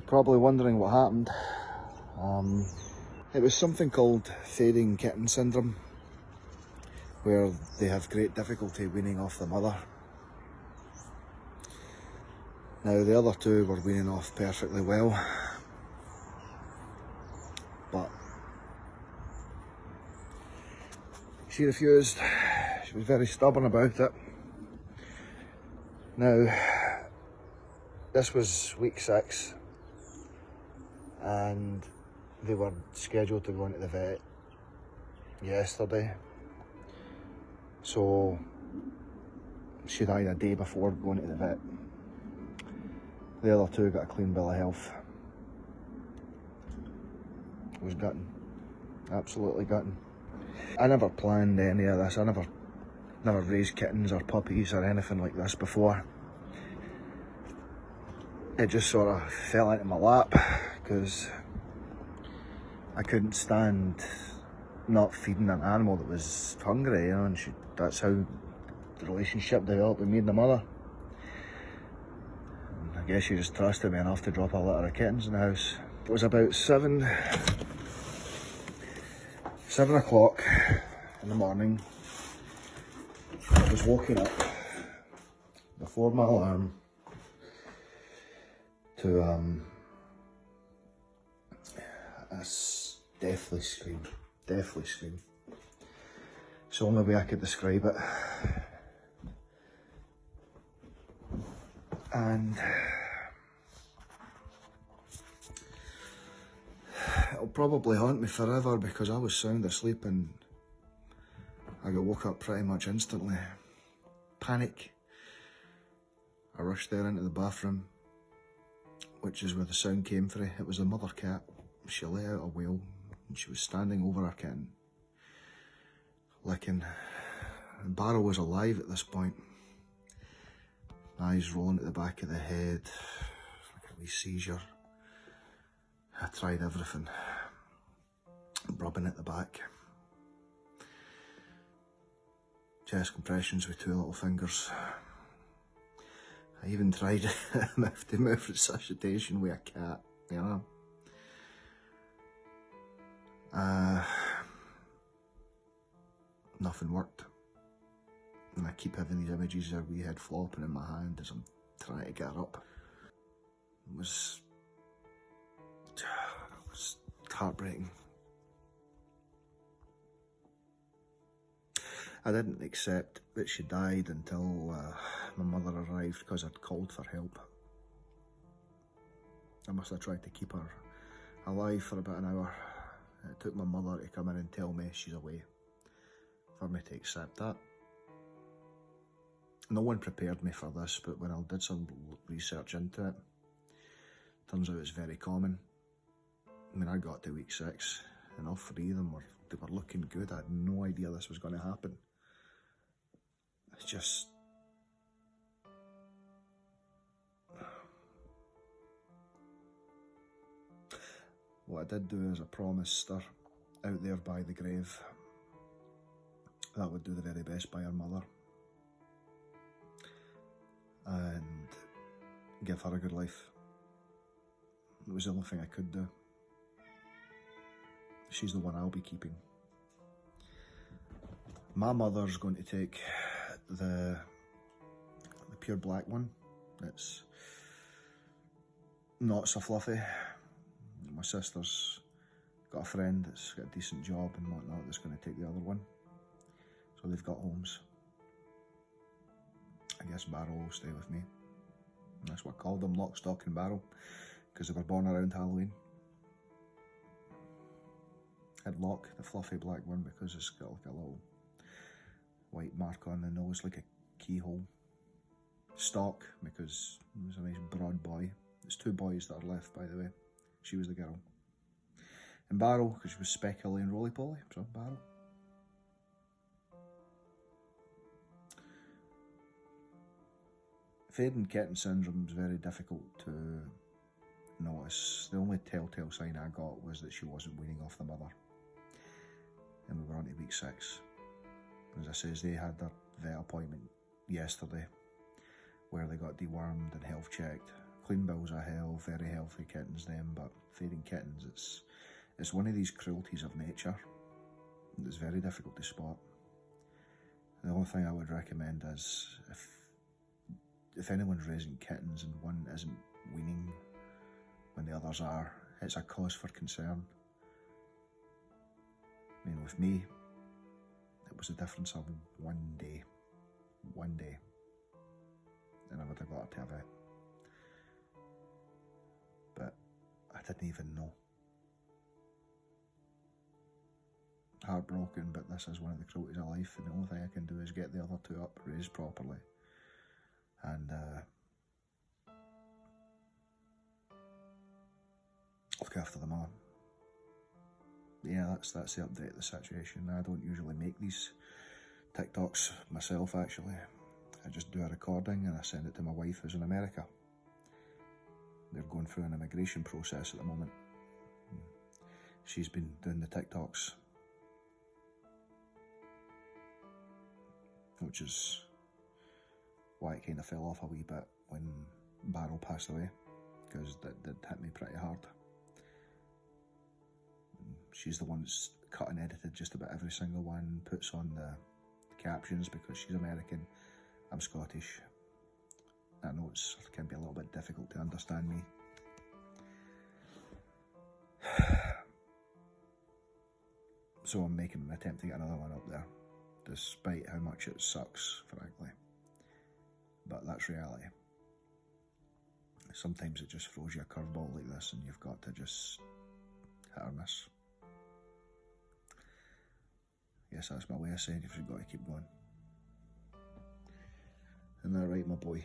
Probably wondering what happened. It was something called fading kitten syndrome, where they have great difficulty weaning off the mother. Now the other two were weaning off perfectly well, but she refused. She was very stubborn about it. Now, this was week 6, and they were scheduled to go into the vet yesterday. So she died a day before going to the vet. The other two got a clean bill of health. It was gutting, absolutely gutting. I never planned any of this. I never raised kittens or puppies or anything like this before. It just sort of fell into my lap because I couldn't stand not feeding an animal that was hungry, you know, and that's how the relationship developed with me and the mother. And I guess she just trusted me enough to drop a litter of kittens in the house. It was about 7 o'clock in the morning. I was woken up before my alarm to a deathly scream. It's the only way I could describe it. And it'll probably haunt me forever because I was sound asleep and I got woke up pretty much instantly. Panic. I rushed there into the bathroom, which is where the sound came from. It was the mother cat. She let out a wail and she was standing over her kitten, licking. And Barrow was alive at this point. Eyes rolling at the back of the head, like a wee seizure. I tried everything. Rubbing at the back. Chest compressions with 2 little fingers. I even tried mouth-to-mouth resuscitation with a cat, you know. Nothing worked. And I keep having these images of her wee head flopping in my hand as I'm trying to get her up. It was heartbreaking. I didn't accept that she died until my mother arrived because I'd called for help. I must have tried to keep her alive for about an hour. It took my mother to come in and tell me she's away for me to accept that. No one prepared me for this, but when I did some research into it, turns out it's very common. I mean, I got to week 6 and all 3 of them were looking good. I had no idea this was going to happen. It's just... What I did do is I promised her out there by the grave that I would do the very best by her mother and give her a good life. It was the only thing I could do. She's the one I'll be keeping. My mother's going to take the pure black one. It's not so fluffy. My sister's got a friend that's got a decent job and whatnot that's going to take the other one. So they've got homes. I guess Barrow will stay with me. And that's what I called them, Lock, Stock and Barrow, because they were born around Halloween. I'd Lock, the fluffy black one, because it's got like a little white mark on the nose, like a keyhole. Stock, because he was a nice broad boy. There's 2 boys that are left, by the way. She was the girl. And Barrow, because she was speckly and roly-poly, so Barrow. Fading kitten syndrome is very difficult to notice. The only telltale sign I got was that she wasn't weaning off the mother. And we were on to week 6. As I says, they had their vet appointment yesterday where they got dewormed and health checked, clean bills of health, very healthy kittens them, but feeding kittens, it's one of these cruelties of nature that's very difficult to spot. The only thing I would recommend is if anyone's raising kittens and one isn't weaning when the others are, it's a cause for concern. I mean, with me, it was the difference of one day, and I would have got her to a vet. But I didn't even know. Heartbroken, but this is one of the cruelties of life, and the only thing I can do is get the other two up, raised properly, and look after them all. Yeah, that's the update of the situation. I don't usually make these TikToks myself, actually. I just do a recording and I send it to my wife who's in America. They're going through an immigration process at the moment. She's been doing the TikToks, which is why it kind of fell off a wee bit when Barrow passed away, because that did hit me pretty hard. She's the one that's cut and edited just about every single one, puts on the captions because she's American, I'm Scottish. I know it can be a little bit difficult to understand me. So I'm making an attempt to get another one up there, despite how much it sucks, frankly. But that's reality. Sometimes it just throws you a curveball like this and you've got to just hit or miss. Guess that's my way of saying you've got to keep going. Isn't that right, my boy?